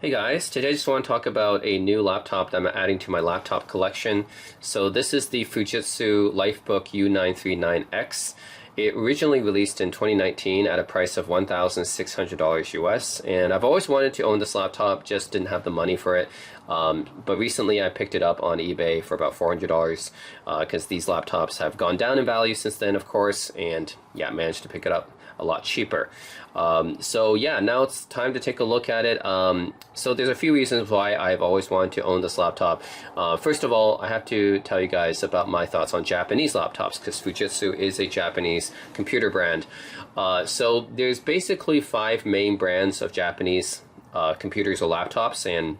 Hey guys, today I just want to talk about a new laptop that I'm adding to my laptop collection. So this is the Fujitsu Lifebook U939X. It originally released in 2019 at a price of $1,600 US, and I've always wanted to own this laptop, just didn't have the money for it. But recently I picked it up on eBay for about $400 because these laptops have gone down in value since then, of course, and yeah, managed to pick it up a lot cheaper. So yeah, now it's time to take a look at it. So there's a few reasons why I've always wanted to own this laptop. First of all, I have to tell you guys about my thoughts on Japanese laptops, because Fujitsu is a Japanese computer brand. So there's basically 5 main brands of Japanese computers or laptops, and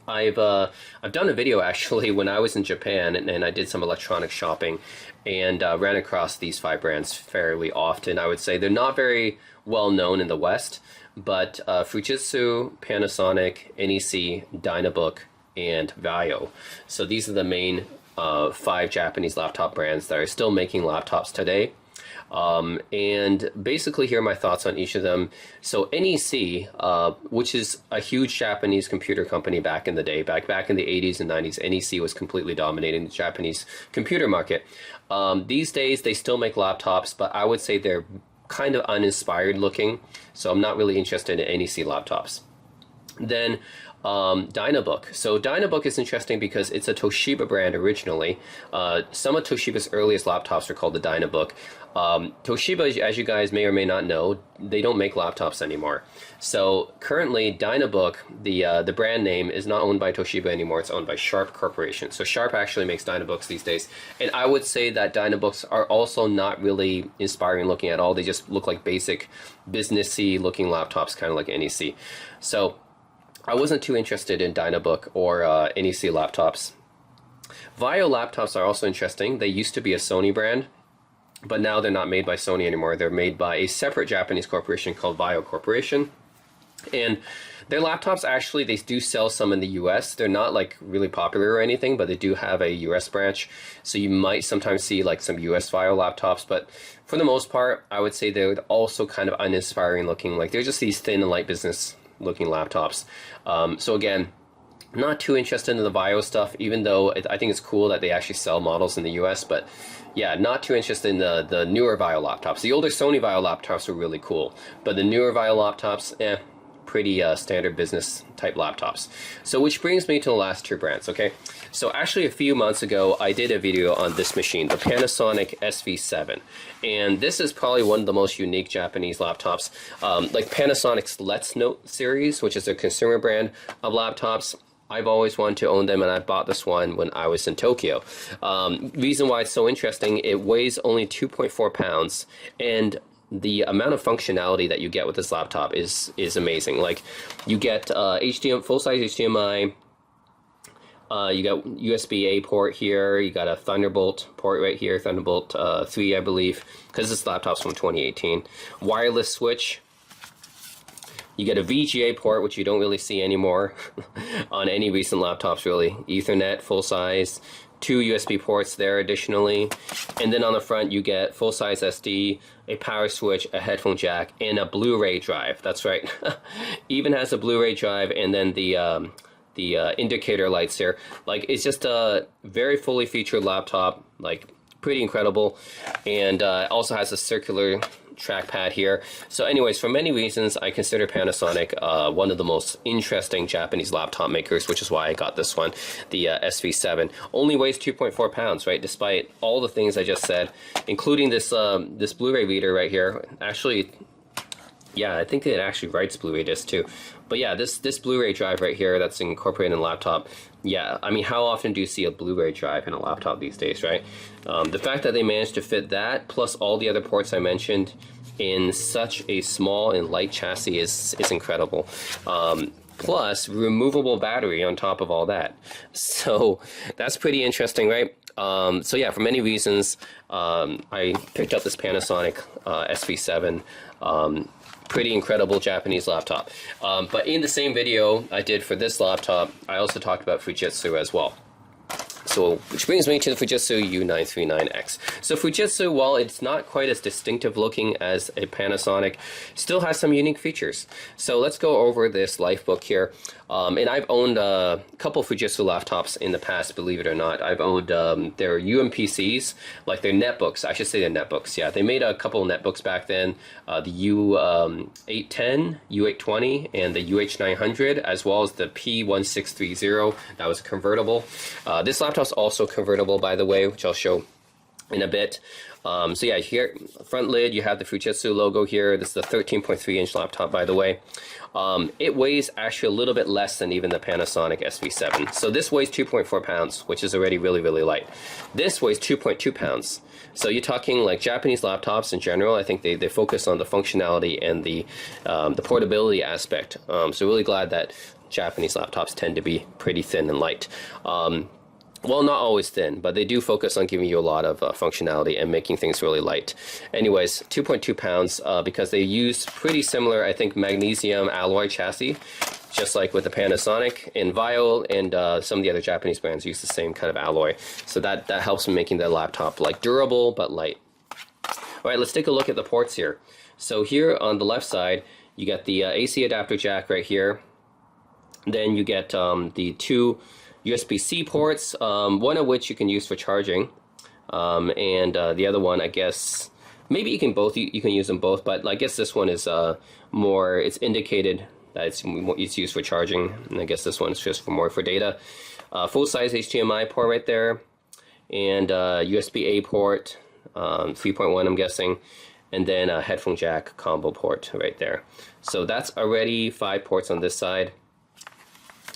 I've done a video actually when I was in Japan, and I did some electronic shopping and ran across these 5 brands fairly often. I would say they're not very well known in the West, but Fujitsu, Panasonic, NEC, Dynabook, and Vaio. So these are the main 5 Japanese laptop brands that are still making laptops today. And basically here are my thoughts on each of them. So NEC, which is a huge Japanese computer company back in the day, back in the 80s and 90s, NEC was completely dominating the Japanese computer market. These days they still make laptops, but I would say they're kind of uninspired looking, so I'm not really interested in NEC laptops. Then Dynabook. So Dynabook is interesting because it's a Toshiba brand originally. Some of Toshiba's earliest laptops are called the Dynabook. Toshiba, as you guys may or may not know, they don't make laptops anymore. So currently Dynabook, the brand name, is not owned by Toshiba anymore. It's owned by Sharp Corporation. So Sharp actually makes Dynabooks these days. And I would say that Dynabooks are also not really inspiring looking at all. They just look like basic businessy looking laptops, kind of like NEC. So I wasn't too interested in Dynabook or NEC laptops. Vaio laptops are also interesting. They used to be a Sony brand, but now they're not made by Sony anymore. They're made by a separate Japanese corporation called Vaio Corporation. And their laptops, actually, they do sell some in the US. They're not like really popular or anything, but they do have a US branch. So you might sometimes see like some US Vaio laptops, but for the most part, I would say they're also kind of uninspiring looking. Like they're just these thin and light business looking laptops. So again, not too interested in the Vaio stuff, even though I think it's cool that they actually sell models in the US, but yeah, not too interested in the newer Vaio laptops. The older Sony Vaio laptops were really cool, but the newer Vaio laptops, pretty standard business type laptops. So which brings me to the last 2 brands, okay? So actually a few months ago I did a video on this machine, the Panasonic SV7, and this is probably one of the most unique Japanese laptops. Like Panasonic's Let's Note series, which is a consumer brand of laptops, I've always wanted to own them, and I bought this one when I was in Tokyo. Reason why it's so interesting, it weighs only 2.4 pounds, and the amount of functionality that you get with this laptop is amazing. Like you get full-size HDMI, you got USB-A port here, you got a Thunderbolt port right here, Thunderbolt 3 I believe, because this laptop's from 2018. Wireless switch. You get a VGA port, which you don't really see anymore on any recent laptops really. Ethernet, full size, 2 USB ports there additionally. And then on the front you get full-size SD, a power switch, a headphone jack, and a Blu-ray drive. That's right. Even has a Blu-ray drive, and then the indicator lights here. Like, it's just a very fully featured laptop, like pretty incredible. And also has a circular trackpad here. So anyways, for many reasons, I consider Panasonic one of the most interesting Japanese laptop makers, which is why I got this one, the SV7. Only weighs 2.4 pounds, right? Despite all the things I just said, including this this Blu-ray reader right here. Actually, yeah, I think it actually writes Blu-ray discs too. But yeah, this Blu-ray drive right here that's incorporated in a laptop. Yeah, I mean, how often do you see a Blu-ray drive in a laptop these days, right? The fact that they managed to fit that, plus all the other ports I mentioned, in such a small and light chassis is incredible. Plus, removable battery on top of all that. So that's pretty interesting, right? So yeah, for many reasons, I picked up this Panasonic SV7. Pretty incredible Japanese laptop. But in the same video I did for this laptop, I also talked about Fujitsu as well. So So, which brings me to the Fujitsu U939X. So Fujitsu, while it's not quite as distinctive looking as a Panasonic, still has some unique features. So let's go over this Lifebook here. And I've owned a couple Fujitsu laptops in the past, believe it or not. I've owned their UMPCs, like their netbooks. I should say their netbooks. Yeah, they made a couple of netbooks back then. The U810, U820, and the UH900, as well as the P1630. That was a convertible. This laptop's also convertible, by the way, which I'll show in a bit. So yeah, here, front lid, you have the Fujitsu logo here. This is a 13.3-inch laptop, by the way. It weighs actually a little bit less than even the Panasonic SV7. So this weighs 2.4 pounds, which is already really, really light. This weighs 2.2 pounds. So you're talking like Japanese laptops in general. I think they focus on the functionality and the portability aspect. So really glad that Japanese laptops tend to be pretty thin and light. Well, not always thin, but they do focus on giving you a lot of functionality and making things really light. Anyways, 2.2 pounds because they use pretty similar, I think, magnesium alloy chassis, just like with the Panasonic and Vio, and some of the other Japanese brands use the same kind of alloy. So that helps in making the laptop like durable but light. All right, let's take a look at the ports here. So here on the left side, you got the AC adapter jack right here. Then you get the two USB-C ports, one of which you can use for charging, and the other one, I guess, maybe you can use them both, but I guess this one is more, it's indicated that it's used for charging, and I guess this one is just for data. Full-size HDMI port right there, and USB-A port, 3.1 I'm guessing, and then a headphone jack combo port right there. So that's already 5 ports on this side.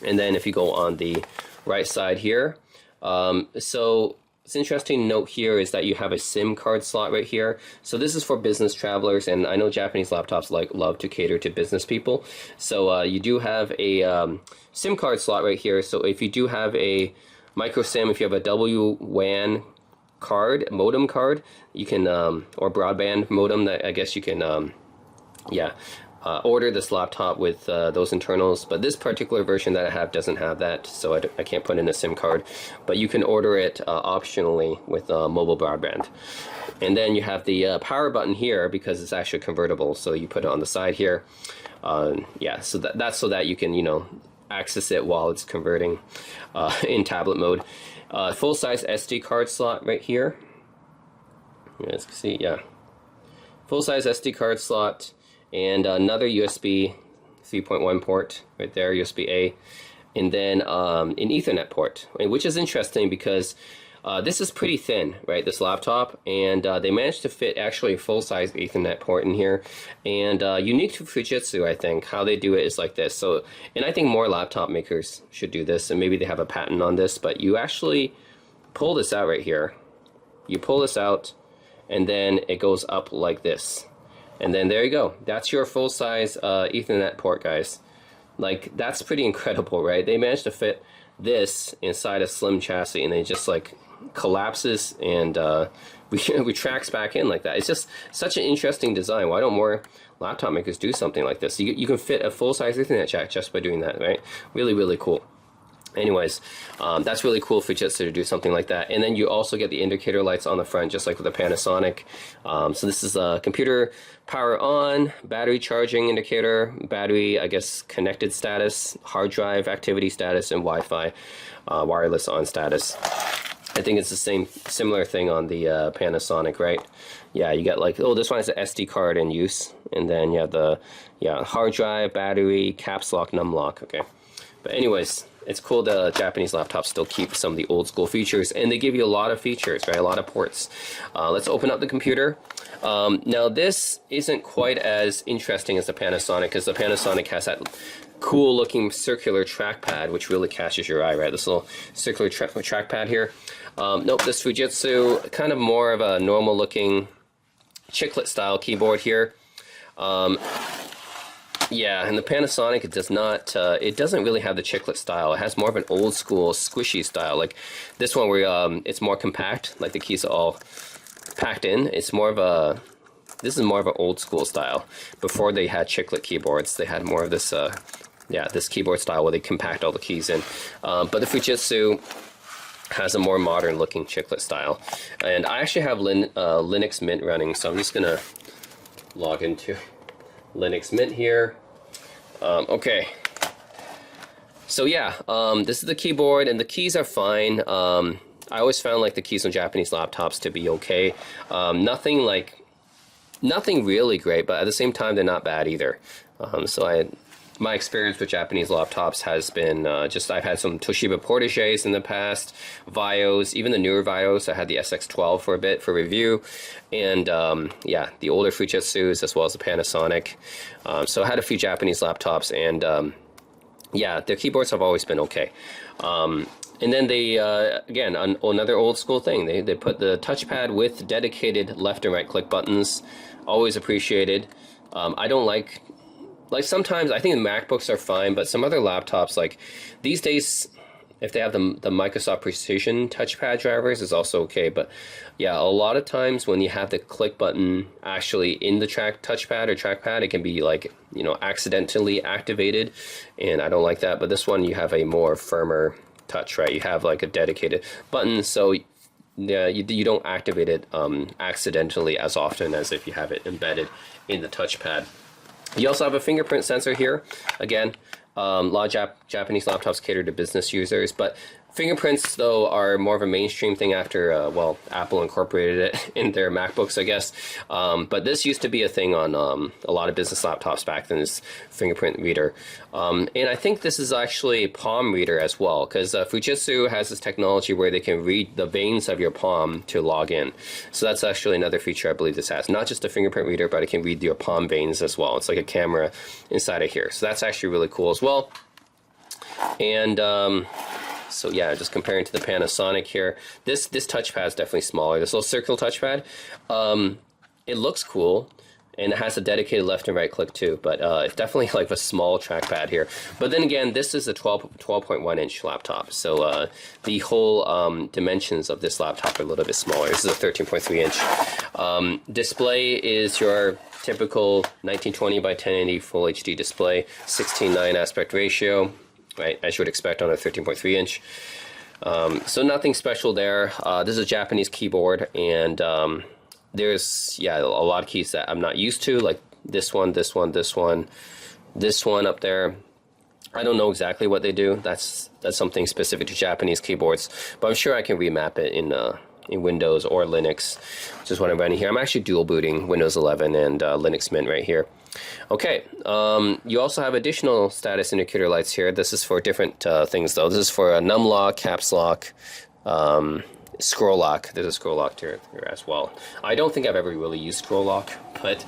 And then if you go on the right side here, so it's interesting to note here is that you have a SIM card slot right here. So this is for business travelers, and I know Japanese laptops love to cater to business people. So you do have a SIM card slot right here. So if you do have a micro SIM, if you have a WWAN card, modem card, you can, or broadband modem, that I guess you can, order this laptop with those internals, but this particular version that I have doesn't have that, so I can't put in a SIM card, but you can order it optionally with mobile broadband. And then you have the power button here because it's actually convertible, so you put it on the side here. So that's so that you can, access it while it's converting in tablet mode. Full-size SD card slot right here. You guys can see, yeah. Full-size SD card slot, and another USB 3.1 port right there, USB-A, and then an Ethernet port, which is interesting because this is pretty thin, right, this laptop, and they managed to fit actually a full-size Ethernet port in here, and unique to Fujitsu, I think, how they do it is like this. So, and I think more laptop makers should do this, and maybe they have a patent on this, but you actually pull this out right here. You pull this out, and then it goes up like this. And then there you go. That's your full-size Ethernet port, guys. Like, that's pretty incredible, right? They managed to fit this inside a slim chassis, and it just like collapses and retracts back in like that. It's just such an interesting design. Why don't more laptop makers do something like this? You can fit a full-size Ethernet jack just by doing that, right? Really, really cool. Anyways, that's really cool for Fujitsu to do something like that. And then you also get the indicator lights on the front, just like with the Panasonic. So this is a computer power on, battery charging indicator, battery, I guess, connected status, hard drive activity status, and Wi-Fi wireless on status. I think it's the similar thing on the Panasonic, right? Yeah, you got like, oh, this one has an SD card in use. And then you have the, hard drive, battery, caps lock, num lock, okay. But anyways, it's cool the Japanese laptops still keep some of the old school features, and they give you a lot of features, right? A lot of ports. Let's open up the computer. Now this isn't quite as interesting as the Panasonic, because the Panasonic has that cool looking circular trackpad, which really catches your eye, right? This little circular trackpad here. Nope, this Fujitsu, kind of more of a normal looking chiclet style keyboard here. Yeah, and the Panasonic, it does not, it doesn't really have the chiclet style. It has more of an old school squishy style, like this one where it's more compact, like the keys are all packed in. It's more of a, this is more of an old school style. Before they had chiclet keyboards, they had more of this, this keyboard style where they compact all the keys in. But the Fujitsu has a more modern looking chiclet style. And I actually have Linux Mint running, so I'm just gonna log into Linux Mint here. Okay. So yeah, this is the keyboard, and the keys are fine. I always found like the keys on Japanese laptops to be okay. Nothing really great, but at the same time they're not bad either. My experience with Japanese laptops has been I've had some Toshiba Portages in the past, Vios, even the newer Vios. I had the SX12 for a bit for review, and yeah, the older Fujitsus as well as the Panasonic. So I had a few Japanese laptops, and yeah, their keyboards have always been okay. And then they, again, another old school thing, they put the touchpad with dedicated left and right click buttons. Always appreciated. I don't like sometimes I think the MacBooks are fine, but some other laptops, like these days, if they have the Microsoft Precision touchpad drivers, is also okay. But yeah, a lot of times when you have the click button actually in the touchpad or trackpad, it can be like, you know, accidentally activated, and I don't like that. But this one, you have a more firmer touch, right? You have like a dedicated button, so yeah, you don't activate it accidentally as often as if you have it embedded in the touchpad. You also have a fingerprint sensor here. Again, a lot of Japanese laptops cater to business users, but fingerprints, though, are more of a mainstream thing after, well, Apple incorporated it in their MacBooks, I guess. But this used to be a thing on a lot of business laptops back then, this fingerprint reader. And I think this is actually a palm reader as well, because Fujitsu has this technology where they can read the veins of your palm to log in. So that's actually another feature I believe this has. Not just a fingerprint reader, but it can read your palm veins as well. It's like a camera inside of here. So that's actually really cool as well. And so yeah, just comparing to the Panasonic here, this touchpad is definitely smaller. This little circle touchpad, it looks cool, and it has a dedicated left and right click too, but it's definitely like a small trackpad here. But then again, this is a 12.1 inch laptop, so the whole dimensions of this laptop are a little bit smaller. This is a 13.3 inch. Display is your typical 1920 by 1080 full HD display, 16:9 aspect ratio. Right, as you would expect on a 13.3 inch. So nothing special there. This is a Japanese keyboard, and there's, yeah, a lot of keys that I'm not used to, like this one, this one, this one, this one up there. I don't know exactly what they do. That's something specific to Japanese keyboards, but I'm sure I can remap it in Windows or Linux, which is what I'm running here. I'm actually dual booting Windows 11 and Linux Mint right here. Okay, you also have additional status indicator lights here. This is for different things though. This is for a num lock, caps lock, scroll lock. There's a scroll lock here as well. I don't think I've ever really used scroll lock, but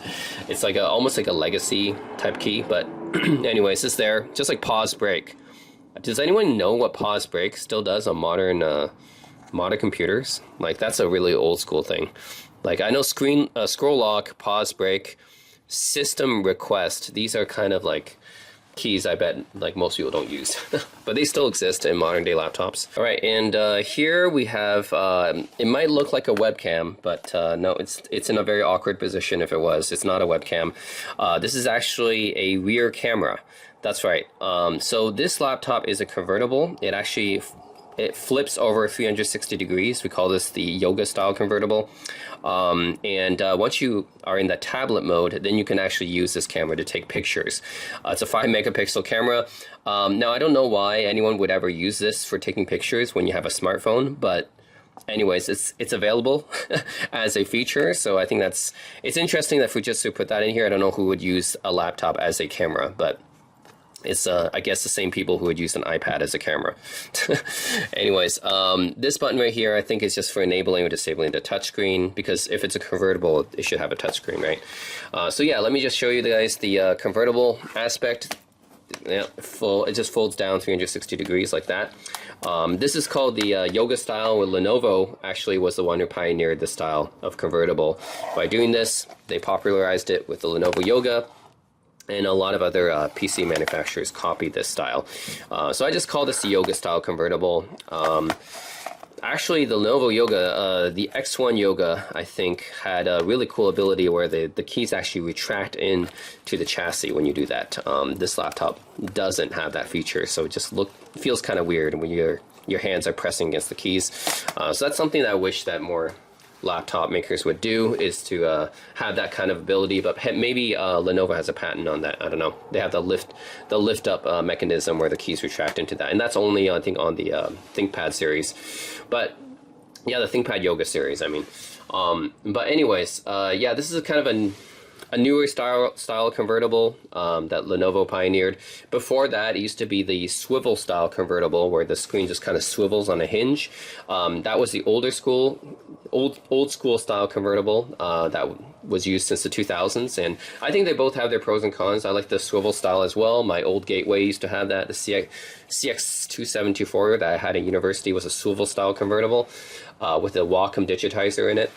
it's like almost like a legacy type key. But anyways, it's there. Just like pause break. Does anyone know what pause break still does on modern computers? Like, that's a really old school thing. Like, I know scroll lock, pause break, system request, these are kind of like keys I bet like most people don't use, but they still exist in modern day laptops. All right, and here we have, it might look like a webcam, but no, it's in a very awkward position if it was. It's not a webcam. This is actually a rear camera. That's right. So this laptop is a convertible. It flips over 360 degrees. We call this the yoga style convertible. And once you are in that tablet mode, then you can actually use this camera to take pictures. It's a 5 megapixel camera. Now, I don't know why anyone would ever use this for taking pictures when you have a smartphone, but anyways, it's available as a feature. So I think it's interesting that Fujitsu put that in here. I don't know who would use a laptop as a camera, but it's, I guess, the same people who would use an iPad as a camera. Anyways, this button right here, I think, is just for enabling or disabling the touchscreen, because if it's a convertible, it should have a touchscreen, right? So yeah, let me just show you guys the convertible aspect. Yeah, it just folds down 360 degrees like that. This is called the yoga style, where Lenovo actually was the one who pioneered the style of convertible. By doing this, they popularized it with the Lenovo Yoga. And a lot of other PC manufacturers copied this style. So I just call this the yoga style convertible. Actually, the Lenovo Yoga, the X1 Yoga, I think, had a really cool ability where the keys actually retract in to the chassis when you do that. This laptop doesn't have that feature, so it just feels kind of weird when you're your hands are pressing against the keys. So that's something that I wish that more laptop makers would do, is to have that kind of ability. But maybe Lenovo has a patent on that. I don't know. They have the lift up mechanism where the keys retract into that, and that's only, I think, on the ThinkPad series. But yeah, the ThinkPad Yoga series, I mean. But anyways, yeah, this is a kind of a newer style convertible that Lenovo pioneered. Before that, it used to be the swivel style convertible, where the screen just kind of swivels on a hinge. That was the old school style convertible that was used since the 2000s, and I think they both have their pros and cons. I like the swivel style as well. My old Gateway used to have that. The CX2724 that I had at university was a swivel style convertible with a Wacom digitizer in it.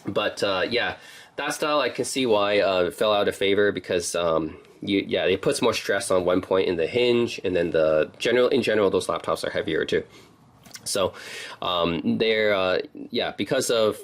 But yeah, that style, I can see why it fell out of favor, because yeah, it puts more stress on one point in the hinge, and then in general, those laptops are heavier too. So they're yeah, because of,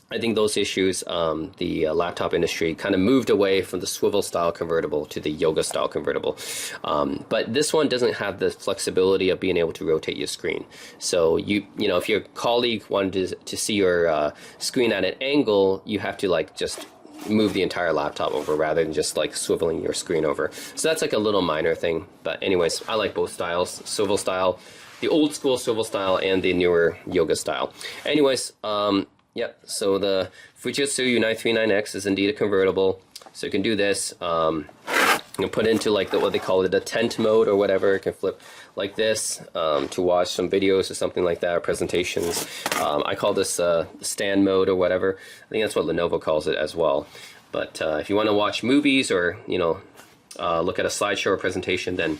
I think, those issues, the laptop industry kind of moved away from the swivel style convertible to the yoga style convertible. But this one doesn't have the flexibility of being able to rotate your screen. So you know, if your colleague wanted to see your screen at an angle, you have to like just move the entire laptop over rather than just like swiveling your screen over. So that's like a little minor thing. But anyways, I like both styles, swivel style, the old school swivel style, and the newer yoga style. Anyways, yep, so the Fujitsu U939X is indeed a convertible. So you can do this. You can put into like what they call it, a tent mode or whatever. It can flip like this to watch some videos or something like that, or presentations. I call this stand mode or whatever. I think that's what Lenovo calls it as well. But if you want to watch movies, or you know, look at a slideshow or presentation, then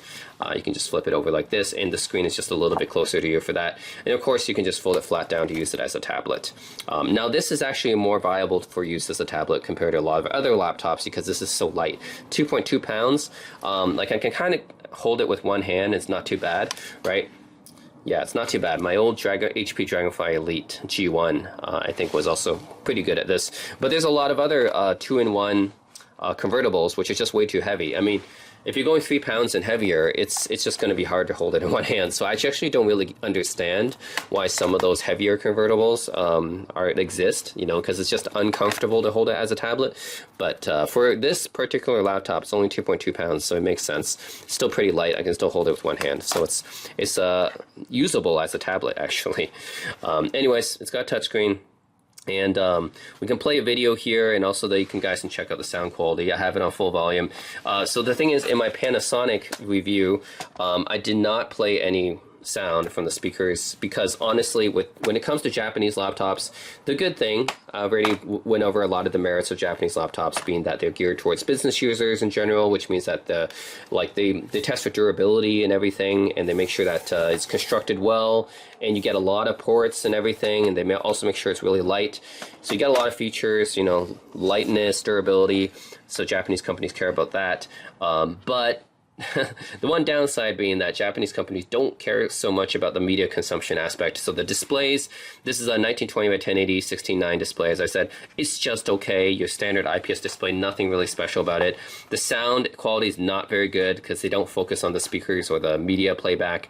you can just flip it over like this, and the screen is just a little bit closer to you for that. And of course, you can just fold it flat down to use it as a tablet. Now, this is actually more viable for use as a tablet compared to a lot of other laptops, because this is so light. 2.2 pounds. Like, I can kind of hold it with one hand. It's not too bad, right? Yeah, it's not too bad. My old HP Dragonfly Elite G1, I think, was also pretty good at this. But there's a lot of other 2-in-1 convertibles, which is just way too heavy. I mean, if you're going 3 pounds and heavier, it's just going to be hard to hold it in one hand. So I actually don't really understand why some of those heavier convertibles exist, you know, because it's just uncomfortable to hold it as a tablet. But for this particular laptop, it's only 2.2 pounds, so it makes sense. It's still pretty light. I can still hold it with one hand, so it's usable as a tablet, actually. Anyways, it's got a touchscreen. And we can play a video here, and also that you guys can check out the sound quality. I have it on full volume. So the thing is, in my Panasonic review, I did not play any sound from the speakers, because honestly, when it comes to Japanese laptops, the good thing, I've already went over a lot of the merits of Japanese laptops, being that they're geared towards business users in general, which means that they test for durability and everything, and they make sure that it's constructed well, and you get a lot of ports and everything, and they also make sure it's really light. So you get a lot of features, you know, lightness, durability. So Japanese companies care about that. But the one downside being that Japanese companies don't care so much about the media consumption aspect. So the displays, this is a 1920 by 1080 16:9 display. As I said, it's just okay. Your standard IPS display, nothing really special about it. The sound quality is not very good because they don't focus on the speakers or the media playback.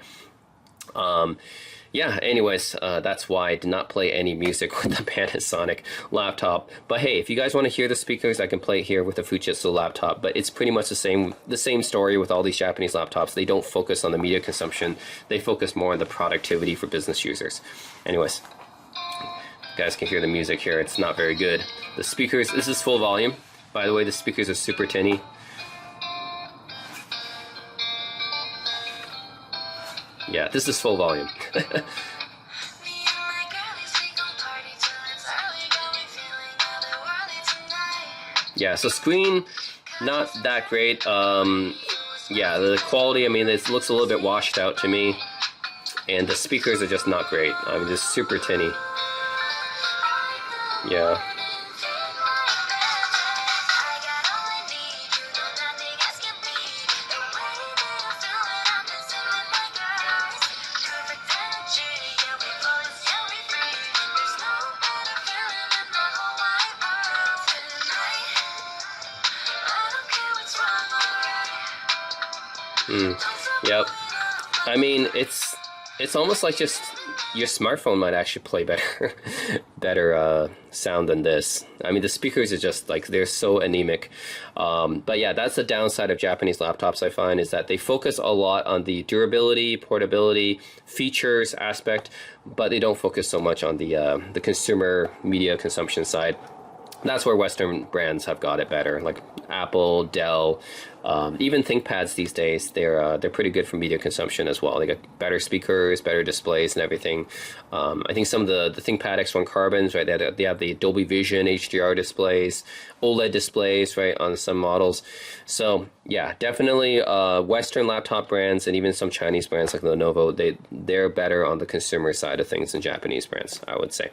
Yeah, anyways, that's why I did not play any music with the Panasonic laptop. But hey, if you guys want to hear the speakers, I can play it here with the Fujitsu laptop. But it's pretty much the same story with all these Japanese laptops. They don't focus on the media consumption. They focus more on the productivity for business users. Anyways, you guys can hear the music here. It's not very good. The speakers, this is full volume. By the way, the speakers are super tinny. Yeah, this is full volume. Yeah, so screen, not that great. Yeah, the quality, I mean, it looks a little bit washed out to me. And the speakers are just not great. I mean, just super tinny. Yeah. Yep. I mean, it's It's almost like just your smartphone might actually play better, better sound than this. I mean, the speakers are just like, they're so anemic. But yeah, that's the downside of Japanese laptops, I find, is that they focus a lot on the durability, portability, features aspect, but they don't focus so much on the consumer media consumption side. That's where Western brands have got it better, like Apple, Dell, even ThinkPads these days. They're pretty good for media consumption as well. They got better speakers, better displays, and everything. I think some of the ThinkPad X1 Carbons, right? They have the Dolby Vision HDR displays, OLED displays, right, on some models. So yeah, definitely Western laptop brands and even some Chinese brands like Lenovo, they're better on the consumer side of things than Japanese brands, I would say.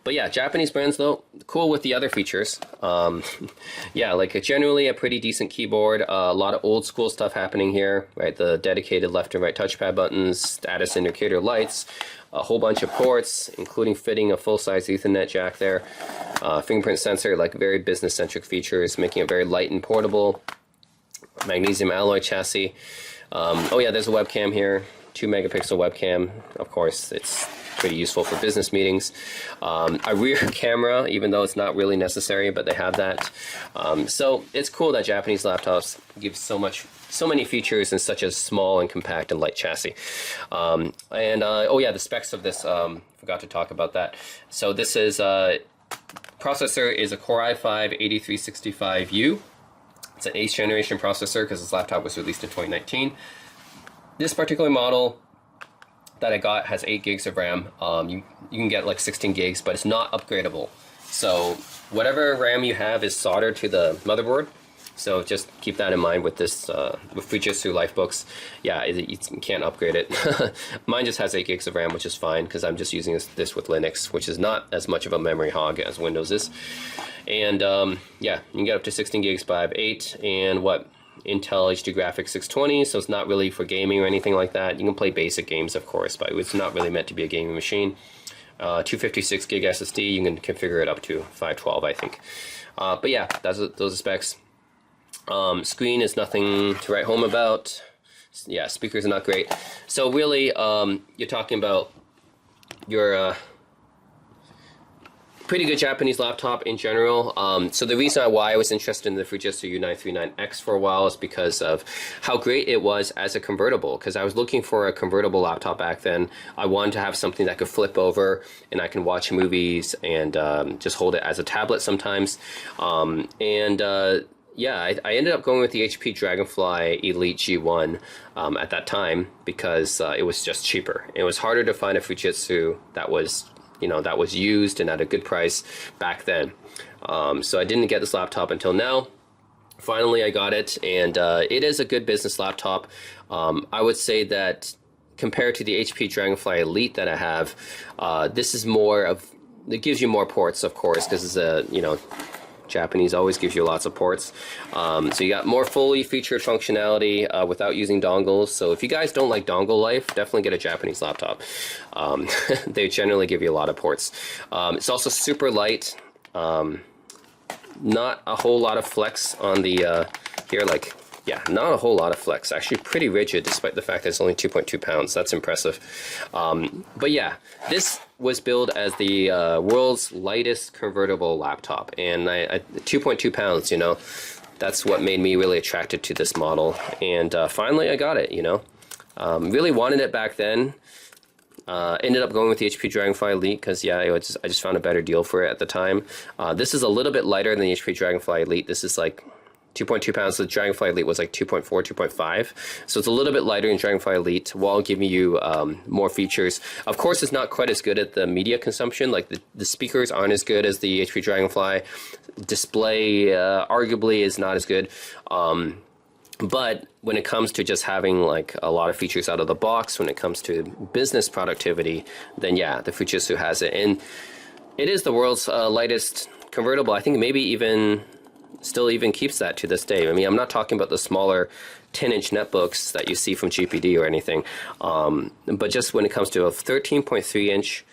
But yeah, Japanese brands, though, cool with the other features. Yeah, like generally a pretty decent keyboard. A lot of old school stuff happening here, right? The dedicated left and right touchpad buttons, status indicator lights, a whole bunch of ports, including fitting a full-size Ethernet jack there. Fingerprint sensor, like very business-centric features, making it very light and portable. Magnesium alloy chassis. Oh yeah, there's a webcam here. 2-megapixel webcam. Of course, it's pretty useful for business meetings. A rear camera, even though it's not really necessary, but they have that. So it's cool that Japanese laptops give so many features in such a small and compact and light chassis. Oh yeah, the specs of this, forgot to talk about that. So this is processor is a Core i5-8365U. It's an 8th generation processor because this laptop was released in 2019. This particular model that I got has 8 gigs of RAM. You can get like 16 gigs, but it's not upgradable. So whatever RAM you have is soldered to the motherboard. So just keep that in mind with this, with Fujitsu Lifebooks. Yeah, you can't upgrade it. Mine just has 8 gigs of RAM, which is fine because I'm just using this with Linux, which is not as much of a memory hog as Windows is. And yeah, you can get up to 16 gigs by 8 and what? Intel HD Graphics 620, so it's not really for gaming or anything like that. You can play basic games, of course, but it's not really meant to be a gaming machine. 256 gig SSD, you can configure it up to 512, I think. But yeah, those are the specs. Screen is nothing to write home about. Yeah, speakers are not great. So really, you're talking about your pretty good Japanese laptop in general. So the reason why I was interested in the Fujitsu U939X for a while is because of how great it was as a convertible. Because I was looking for a convertible laptop back then. I wanted to have something that could flip over and I can watch movies and just hold it as a tablet sometimes. Yeah, I ended up going with the HP Dragonfly Elite G1 at that time because it was just cheaper. It was harder to find a Fujitsu that was that was used and at a good price back then. So I didn't get this laptop until now. Finally, I got it, and it is a good business laptop. I would say that compared to the HP Dragonfly Elite that I have, this is more of, it gives you more ports, of course, because it's a, Japanese always gives you lots of ports. So you got more fully featured functionality without using dongles. So if you guys don't like dongle life, definitely get a Japanese laptop. They generally give you a lot of ports. It's also super light. Not a whole lot of flex on the here, like, yeah, not a whole lot of flex. Actually pretty rigid despite the fact that it's only 2.2 pounds. That's impressive. But yeah, this was billed as the world's lightest convertible laptop. And 2.2 pounds, that's what made me really attracted to this model. And finally I got it, really wanted it back then. Ended up going with the HP Dragonfly Elite because, yeah, I just found a better deal for it at the time. This is a little bit lighter than the HP Dragonfly Elite. This is like 2.2 pounds. The Dragonfly Elite was like 2.4, 2.5. So it's a little bit lighter in Dragonfly Elite while giving you more features. Of course, it's not quite as good at the media consumption. Like the speakers aren't as good as the HP Dragonfly. Display arguably is not as good. But when it comes to just having like a lot of features out of the box, when it comes to business productivity, then yeah, the Fujitsu has it. And it is the world's lightest convertible. I think maybe still even keeps that to this day. I mean, I'm not talking about the smaller 10-inch netbooks that you see from GPD or anything. But just when it comes to a 13.3-inch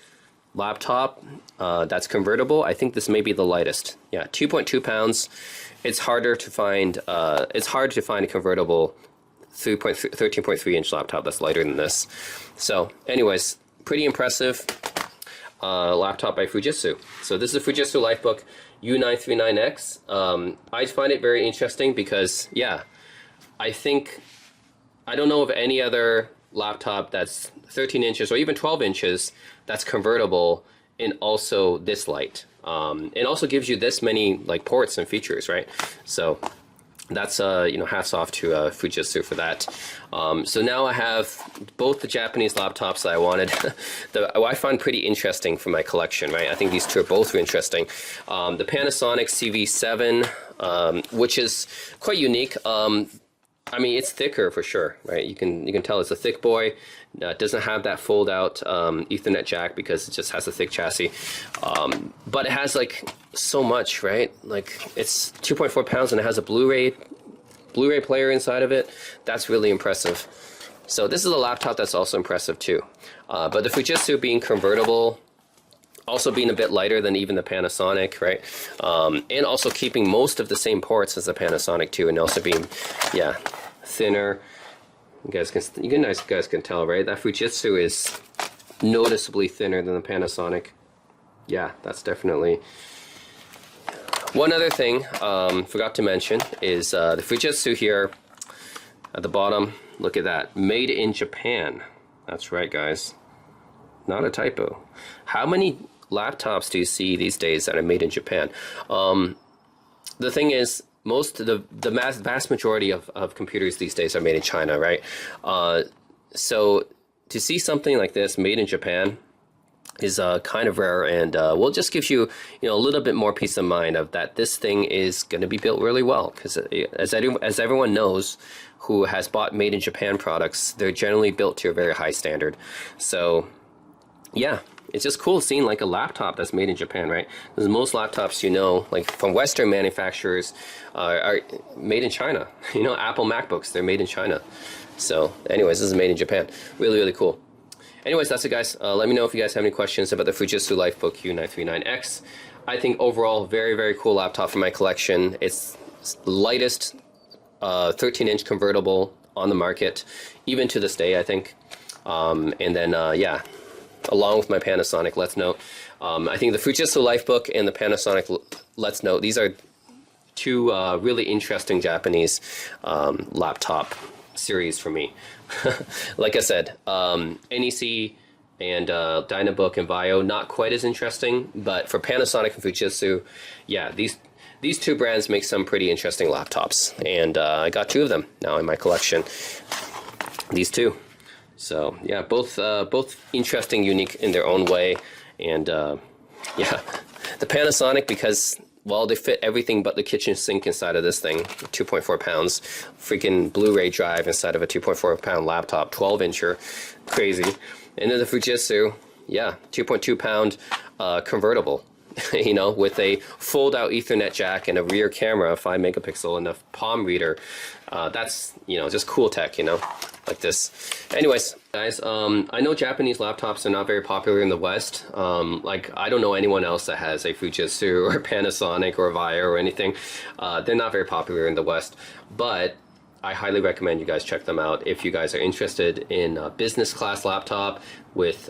laptop that's convertible, I think this may be the lightest. Yeah, 2.2 pounds. It's hard to find a convertible 13.3-inch laptop that's lighter than this. So anyways, pretty impressive laptop by Fujitsu. So this is a Fujitsu Lifebook U939X. I find it very interesting because, yeah, I don't know of any other laptop that's 13 inches or even 12 inches that's convertible and also this light. It also gives you this many like ports and features, right? So that's you know, hats off to Fujitsu for that. So now I have both the Japanese laptops that I wanted. I find pretty interesting for my collection, right? I think these two are both interesting. The Panasonic CV7, which is quite unique. I mean, it's thicker for sure, right? You can tell it's a thick boy. It doesn't have that fold out Ethernet jack because it just has a thick chassis. But it has like so much, right? Like it's 2.4 pounds and it has a Blu-ray player inside of it. That's really impressive. So this is a laptop that's also impressive too. But the Fujitsu being convertible, also being a bit lighter than even the Panasonic, right? And also keeping most of the same ports as the Panasonic too, and also being, yeah, thinner. You guys can tell, right? That Fujitsu is noticeably thinner than the Panasonic. Yeah, that's definitely. One other thing forgot to mention is the Fujitsu here at the bottom. Look at that, made in Japan. That's right, guys. Not a typo. How many laptops do you see these days that are made in Japan? The thing is, the vast majority of computers these days are made in China, right? So to see something like this made in Japan is kind of rare, and will just gives you, you know, a little bit more peace of mind of that this thing is going to be built really well, because as everyone knows who has bought made in Japan products, they're generally built to a very high standard. So yeah, it's just cool seeing like a laptop that's made in Japan, right? Because most laptops, you know, like from Western manufacturers, are made in China. You know, Apple MacBooks, they're made in China. So anyways, this is made in Japan. Really, really cool. Anyways, that's it, guys. Let me know if you guys have any questions about the Fujitsu Lifebook U939X. I think overall, very, very cool laptop for my collection. It's the lightest 13-inch convertible on the market, even to this day, I think. And then, yeah, along with my Panasonic Let's Note. I think the Fujitsu Lifebook and the Panasonic Let's Note, these are two really interesting Japanese laptop series for me. Like I said, NEC and Dynabook and Vaio, not quite as interesting, but for Panasonic and Fujitsu, yeah, these two brands make some pretty interesting laptops, and I got two of them now in my collection. These two. So yeah, both interesting, unique in their own way, and yeah, the Panasonic, because, well, they fit everything but the kitchen sink inside of this thing. 2.4 pounds, freaking Blu-ray drive inside of a 2.4 pound laptop, 12-incher, crazy. And then the Fujitsu, yeah, 2.2 pound convertible, you know, with a fold-out Ethernet jack and a rear camera, 5 megapixel, and a palm reader. That's, you know, just cool tech, you know, like this. Anyways, guys, I know Japanese laptops are not very popular in the West. Like, I don't know anyone else that has a Fujitsu or Panasonic or Vaio or anything. They're not very popular in the West, but I highly recommend you guys check them out if you guys are interested in a business class laptop with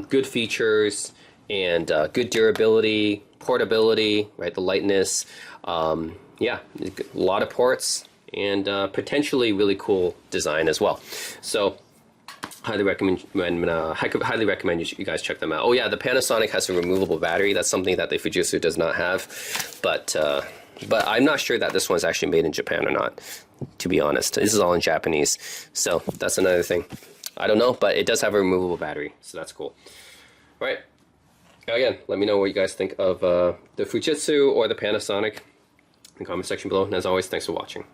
good features and good durability, portability, right? The lightness, yeah, a lot of ports, and potentially really cool design as well. So highly recommend you guys check them out. Oh yeah, the Panasonic has a removable battery. That's something that the Fujitsu does not have, but I'm not sure that this one's actually made in Japan or not, to be honest. This is all in Japanese, so that's another thing. I don't know, but it does have a removable battery, so that's cool. All right. Again, let me know what you guys think of the Fujitsu or the Panasonic in the comment section below. And as always, thanks for watching.